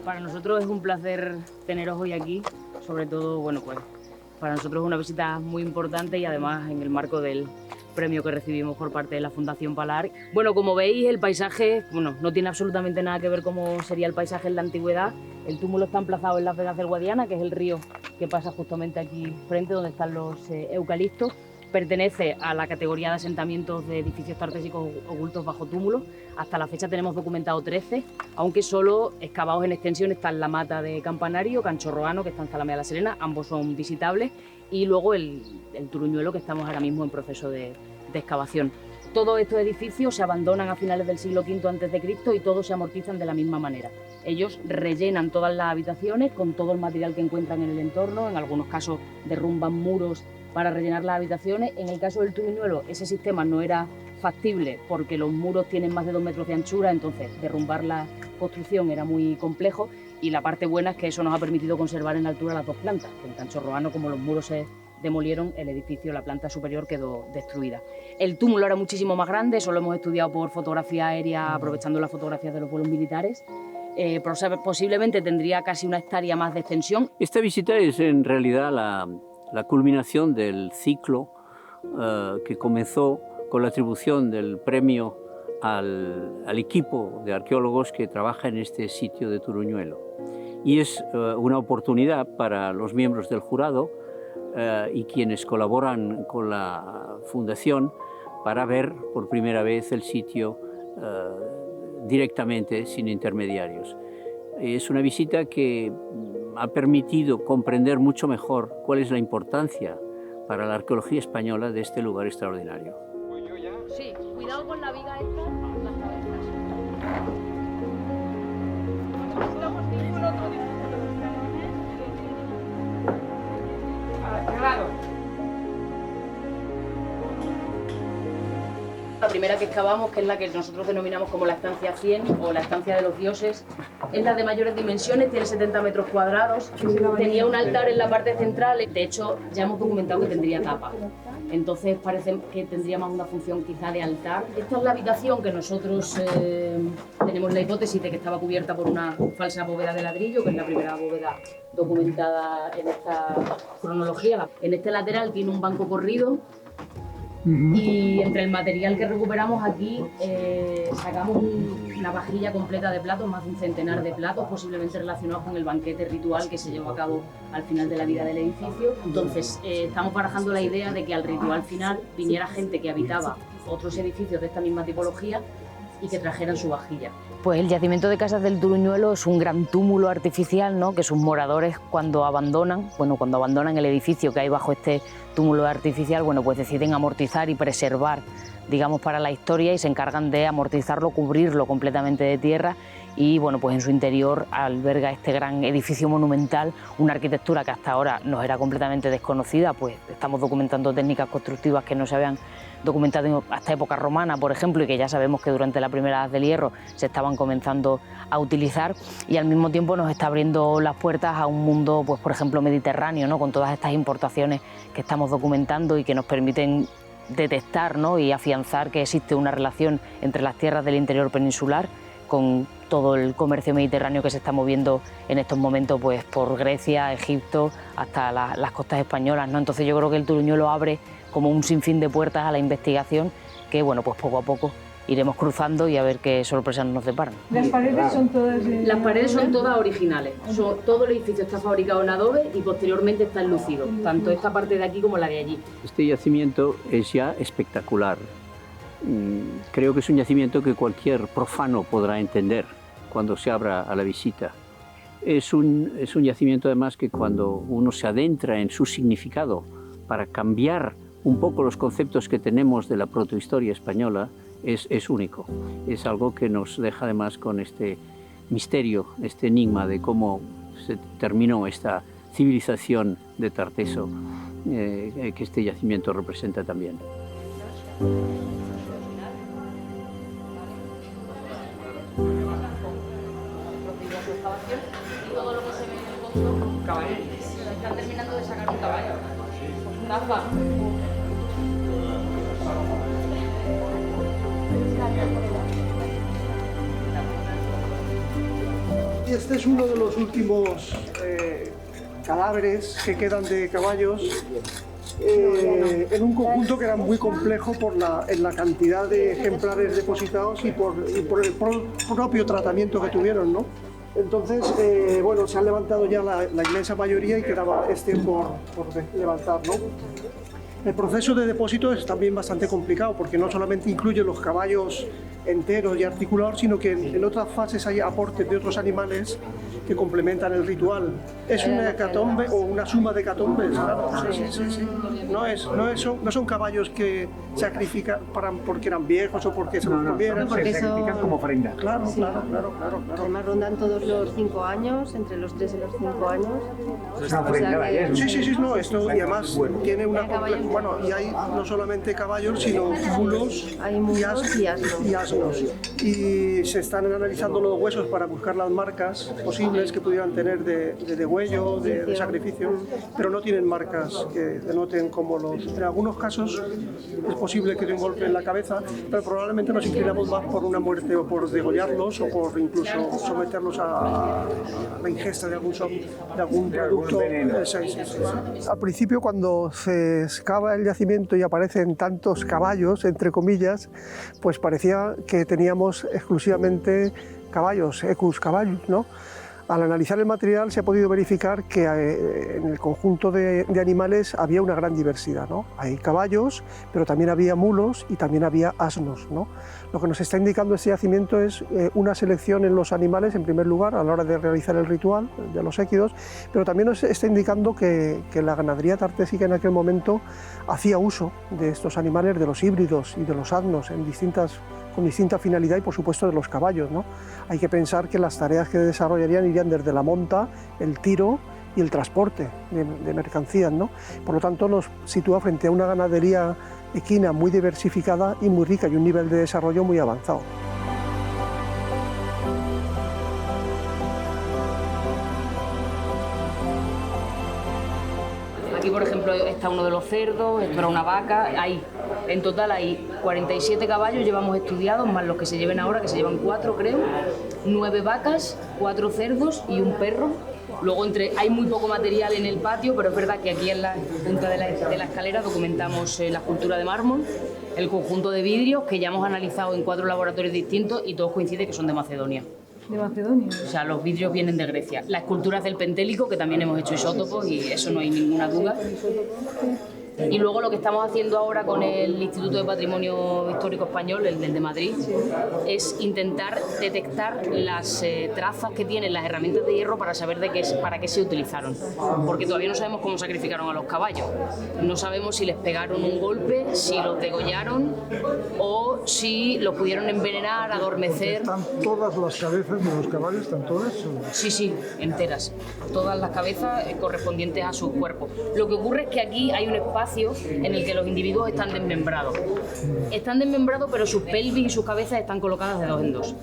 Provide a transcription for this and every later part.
Para nosotros es un placer teneros hoy aquí, sobre todo, bueno, pues para nosotros es una visita muy importante y además en el marco del premio que recibimos por parte de la Fundación Palar. Bueno, como veis, el paisaje, bueno, no tiene absolutamente nada que ver cómo sería el paisaje en la antigüedad. El túmulo está emplazado en las Vegas del Guadiana, que es el río que pasa justamente aquí frente, donde están los eucaliptos. Pertenece a la categoría de asentamientos de edificios tartésicos ocultos bajo túmulo. Hasta la fecha tenemos documentado 13, aunque solo excavados en extensión están la Mata de Campanario, Canchorroano, que está en Zalamea de la Serena, ambos son visitables, y luego el Turuñuelo, que estamos ahora mismo en proceso de excavación. Todos estos edificios se abandonan a finales del siglo V a.C. y todos se amortizan de la misma manera. Ellos rellenan todas las habitaciones con todo el material que encuentran en el entorno, en algunos casos derrumban muros para rellenar las habitaciones. En el caso del Turuñuelo, ese sistema no era factible porque los muros tienen más de 2 metros de anchura, entonces derrumbar la construcción era muy complejo, y la parte buena es que eso nos ha permitido conservar en altura las dos plantas. En Canchorroano, como los muros se demolieron, el edificio, la planta superior, quedó destruida. El túmulo era muchísimo más grande, eso lo hemos estudiado por fotografía aérea, aprovechando las fotografías de los vuelos militares. Posiblemente tendría casi 1 hectárea más de extensión. Esta visita es en realidad la culminación del ciclo que comenzó con la atribución del premio al equipo de arqueólogos que trabaja en este sitio de Turuñuelo. Y es una oportunidad para los miembros del jurado y quienes colaboran con la Fundación para ver por primera vez el sitio directamente, sin intermediarios. Es una visita que ha permitido comprender mucho mejor cuál es la importancia para la arqueología española de este lugar extraordinario. Sí, cuidado con la viga esta, las cabezas. La primera que excavamos, que es la que nosotros denominamos como la estancia 100 o la estancia de los dioses, es la de mayores dimensiones, tiene 70 metros cuadrados, tenía un altar en la parte central, de hecho ya hemos documentado que tendría tapa, entonces parece que tendría más una función quizá de altar. Esta es la habitación que nosotros tenemos la hipótesis de que estaba cubierta por una falsa bóveda de ladrillo, que es la primera bóveda documentada en esta cronología. En este lateral tiene un banco corrido. Y entre el material que recuperamos aquí sacamos una vajilla completa de platos, más de un centenar de platos, posiblemente relacionados con el banquete ritual que se llevó a cabo al final de la vida del edificio. Entonces estamos barajando la idea de que al ritual final viniera gente que habitaba otros edificios de esta misma tipología y que trajeran su vajilla. Pues el yacimiento de Casas del Turuñuelo es un gran túmulo artificial, ¿no?, que sus moradores cuando abandonan el edificio que hay bajo este túmulo artificial, bueno, pues deciden amortizar y preservar, digamos, para la historia, y se encargan de amortizarlo, cubrirlo completamente de tierra, y bueno, pues en su interior alberga este gran edificio monumental, una arquitectura que hasta ahora nos era completamente desconocida, pues estamos documentando técnicas constructivas que no se habían documentado hasta época romana, por ejemplo, y que ya sabemos que durante la primera Edad del Hierro se estaban comenzando a utilizar, y al mismo tiempo nos está abriendo las puertas a un mundo, pues por ejemplo, mediterráneo, ¿no?, con todas estas importaciones que estamos documentando y que nos permiten detectar, ¿no?, y afianzar que existe una relación entre las tierras del interior peninsular con todo el comercio mediterráneo que se está moviendo en estos momentos, pues por Grecia, Egipto, hasta las costas españolas, ¿no? Entonces yo creo que el Turuñuelo abre como un sinfín de puertas a la investigación que, bueno, pues poco a poco iremos cruzando y a ver qué sorpresas nos deparan. ¿Las paredes son todas Las paredes son todas originales. Todo el edificio está fabricado en adobe y posteriormente está enlucido, tanto esta parte de aquí como la de allí. Este yacimiento es ya espectacular. Creo que es un yacimiento que cualquier profano podrá entender cuando se abra a la visita. Es un yacimiento además que cuando uno se adentra en su significado para cambiar un poco los conceptos que tenemos de la protohistoria española, es único. Es algo que nos deja además con este misterio, este enigma de cómo se terminó esta civilización de Tarteso, que este yacimiento representa también. Y todo lo que se ve en el fondo, caballos. Están terminando de sacar un caballo. Tapa. este es uno de los últimos cadáveres que quedan de caballos en un conjunto que era muy complejo en la cantidad de ejemplares depositados y por el propio tratamiento que tuvieron, ¿no? Entonces, bueno, se han levantado ya la inmensa mayoría y quedaba este por levantar, ¿no? El proceso de depósito es también bastante complicado porque no solamente incluye los caballos enteros y articulados, sino que en otras fases hay aportes de otros animales que complementan el ritual. Es una hecatombe o una suma de hecatombes, claro. Sí. No son caballos que sacrifican porque eran viejos o porque se los comieran. Se sacrifican como ofrenda. Claro. Además rondan todos los 5 años, entre los 3 y los 5 años. Es una ofrenda, Sí, no, esto y además tiene una bueno, y hay no solamente caballos, sino mulos, hay mulos y asnos. Y se están analizando los huesos para buscar las marcas posibles que pudieran tener de degüello, de sacrificio, pero no tienen marcas que denoten como los... En algunos casos es posible que den un golpe en la cabeza, pero probablemente nos inclinamos más por una muerte o por degollarlos o por incluso someterlos a la ingesta de algún producto. Al principio, cuando se excava el yacimiento y aparecen tantos caballos, entre comillas, pues parecía que teníamos exclusivamente caballos, equus caballus, ¿no? Al analizar el material se ha podido verificar que en el conjunto de animales había una gran diversidad, ¿no? Hay caballos, pero también había mulos y también había asnos, ¿no? Lo que nos está indicando este yacimiento es una selección en los animales, en primer lugar, a la hora de realizar el ritual de los équidos, pero también nos está indicando que la ganadería tartésica en aquel momento hacía uso de estos animales, de los híbridos y de los asnos con distinta finalidad y por supuesto de los caballos, ¿no? Hay que pensar que las tareas que desarrollarían irían desde la monta, el tiro y el transporte de mercancías, ¿no? Por lo tanto nos sitúa frente a una ganadería equina muy diversificada y muy rica y un nivel de desarrollo muy avanzado. Aquí, por ejemplo, está uno de los cerdos, esto era una vaca. En total hay 47 caballos llevamos estudiados, más los que se lleven ahora, que se llevan 4 creo, 9 vacas, 4 cerdos y un perro. Luego hay muy poco material en el patio, pero es verdad que aquí en la punta de la escalera documentamos la escultura de mármol, el conjunto de vidrios que ya hemos analizado en 4 laboratorios distintos y todos coinciden que son de Macedonia. ¿De Macedonia? O sea, los vidrios vienen de Grecia. La escultura es del Pentélico, que también hemos hecho isótopos y eso no hay ninguna duda. Y luego lo que estamos haciendo ahora con el Instituto de Patrimonio Histórico Español, el de Madrid, es intentar detectar las trazas que tienen las herramientas de hierro para saber para qué se utilizaron. Porque todavía no sabemos cómo sacrificaron a los caballos. No sabemos si les pegaron un golpe, si los degollaron o si los pudieron envenenar, adormecer. ¿Están todas las cabezas de los caballos? ¿Están todas? Sí, enteras. Todas las cabezas correspondientes a sus cuerpos. Lo que ocurre es que aquí hay un espacio en el que los individuos están desmembrados. Están desmembrados, pero sus pelvis y sus cabezas están colocadas de 2 en 2.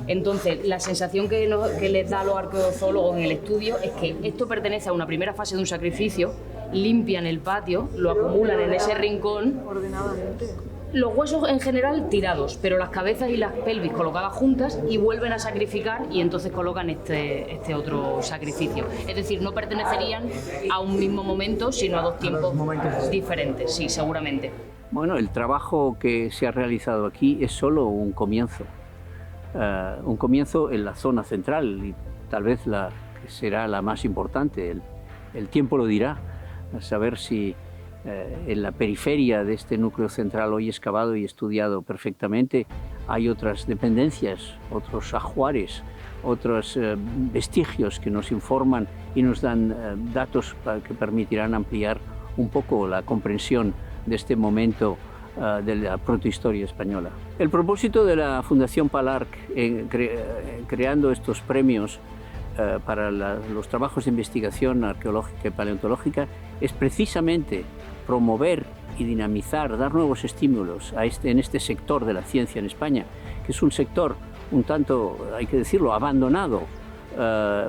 Entonces, la sensación que les da a los arqueozoólogos en el estudio es que esto pertenece a una primera fase de un sacrificio, limpian el patio, lo acumulan en ese rincón. Ordenadamente. Los huesos en general tirados, pero las cabezas y las pelvis colocadas juntas y vuelven a sacrificar y entonces colocan este otro sacrificio. Es decir, no pertenecerían a un mismo momento, sino a 2 tiempos diferentes, sí, seguramente. Bueno, el trabajo que se ha realizado aquí es solo un comienzo en la zona central y tal vez que será la más importante. El tiempo lo dirá, a saber si en la periferia de este núcleo central hoy excavado y estudiado perfectamente hay otras dependencias, otros ajuares, otros vestigios que nos informan y nos dan datos que permitirán ampliar un poco la comprensión de este momento de la protohistoria española. El propósito de la Fundación Palarc creando estos premios para los trabajos de investigación arqueológica y paleontológica es precisamente promover y dinamizar, dar nuevos estímulos en este sector de la ciencia en España, que es un sector un tanto, hay que decirlo, abandonado,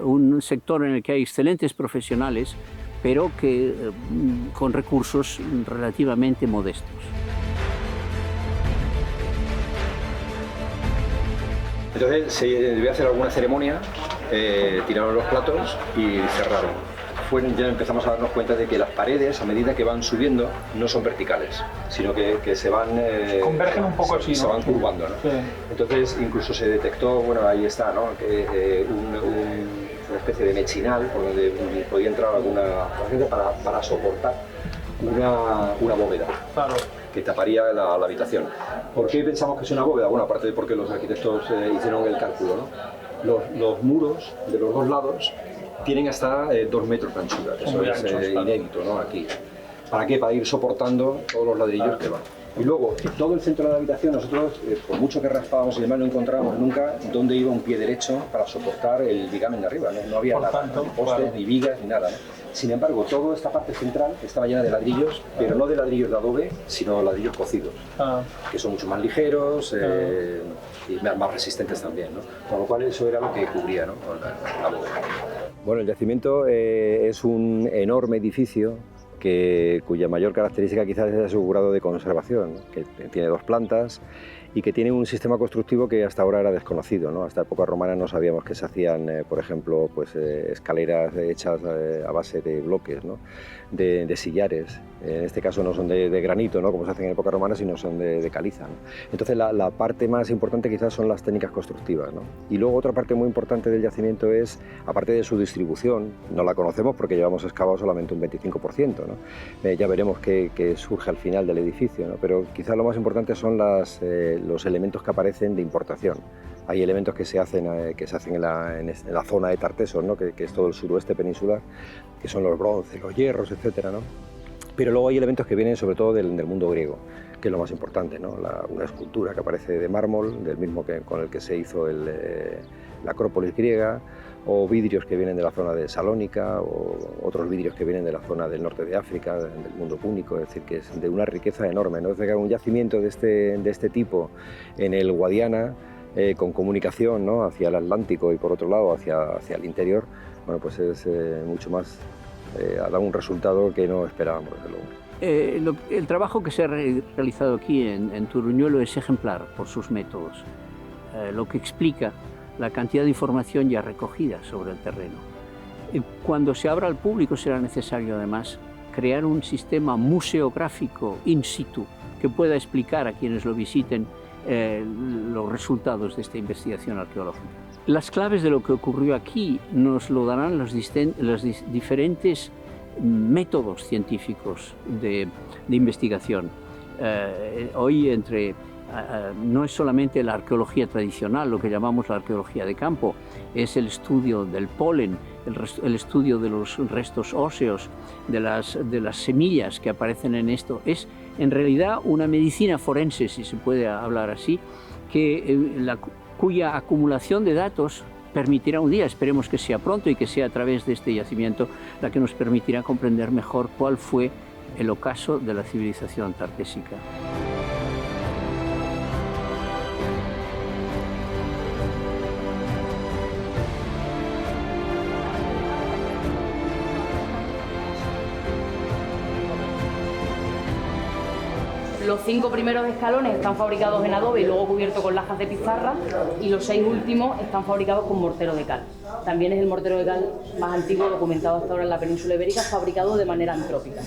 un sector en el que hay excelentes profesionales, pero que con recursos relativamente modestos. Entonces se debe hacer alguna ceremonia tiraron los platos y cerraron. Ya empezamos a darnos cuenta de que las paredes, a medida que van subiendo, no son verticales, sino que se van... convergen un poco así, ¿no? Se van curvando, ¿no? Sí. Entonces incluso se detectó, bueno, ahí está, ¿no? Una especie de mechinal por donde podía entrar alguna gente para soportar una bóveda. Claro. Que taparía la habitación. ¿Por qué pensamos que es una bóveda? Bueno, aparte de porque los arquitectos hicieron el cálculo, ¿no? Los muros de los dos lados tienen hasta 2 metros de anchura, eso es inédito, ¿no? Aquí. ¿Para qué? Para ir soportando todos los ladrillos que van. Y luego, todo el centro de la habitación, nosotros, por mucho que raspábamos y demás, no encontrábamos nunca dónde iba un pie derecho para soportar el vigamen de arriba, no había nada, ni postes, ni vigas, ni nada, ¿no? Sin embargo, toda esta parte central estaba llena de ladrillos, pero no de ladrillos de adobe, sino ladrillos cocidos, que son mucho más ligeros y más resistentes también, ¿no? Con lo cual eso era lo que cubría, ¿no? La bóveda. Bueno, el yacimiento es un enorme edificio cuya mayor característica quizás es su grado de conservación, ¿no? Que tiene 2 plantas y que tiene un sistema constructivo que hasta ahora era desconocido, ¿no? Hasta época romana no sabíamos que se hacían, por ejemplo, pues, escaleras hechas a base de bloques, ¿no? de sillares. En este caso no son de granito, ¿no? Como se hacen en época romana, sino son de caliza, ¿no? Entonces la parte más importante quizás son las técnicas constructivas, ¿no? Y luego otra parte muy importante del yacimiento es, aparte de su distribución, no la conocemos porque llevamos excavado solamente un 25%, ¿no? Ya veremos qué surge al final del edificio, ¿no? Pero quizás lo más importante son los elementos que aparecen de importación. Hay elementos que se hacen en la zona de Tartesos, ¿no? que es todo el suroeste peninsular, que son los bronces, los hierros, etcétera, ¿no? Pero luego hay elementos que vienen sobre todo del mundo griego, que es lo más importante, ¿no? Una escultura que aparece de mármol, del mismo con el que se hizo la Acrópolis griega, o vidrios que vienen de la zona de Salónica, o otros vidrios que vienen de la zona del norte de África, del mundo púnico, es decir, que es de una riqueza enorme, ¿no? Es decir, que un yacimiento de este tipo en el Guadiana, con comunicación, ¿no? Hacia el Atlántico y por otro lado hacia el interior, bueno, pues es mucho más, ha dado un resultado que no esperábamos, desde luego. El trabajo que se ha realizado aquí en Turuñuelo es ejemplar por sus métodos, lo que explica la cantidad de información ya recogida sobre el terreno. Cuando se abra al público será necesario además crear un sistema museográfico in situ que pueda explicar a quienes lo visiten los resultados de esta investigación arqueológica. Las claves de lo que ocurrió aquí nos lo darán los diferentes métodos científicos de investigación. Hoy no es solamente la arqueología tradicional, lo que llamamos la arqueología de campo, es el estudio del polen, el estudio de los restos óseos, de las semillas que aparecen en esto. Es en realidad una medicina forense, si se puede hablar así, cuya acumulación de datos permitirá un día, esperemos que sea pronto y que sea a través de este yacimiento, la que nos permitirá comprender mejor cuál fue el ocaso de la civilización tartésica. Los 5 primeros escalones están fabricados en adobe y luego cubiertos con lajas de pizarra, y los 6 últimos están fabricados con mortero de cal. También es el mortero de cal más antiguo documentado hasta ahora en la península ibérica, fabricado de manera antrópica.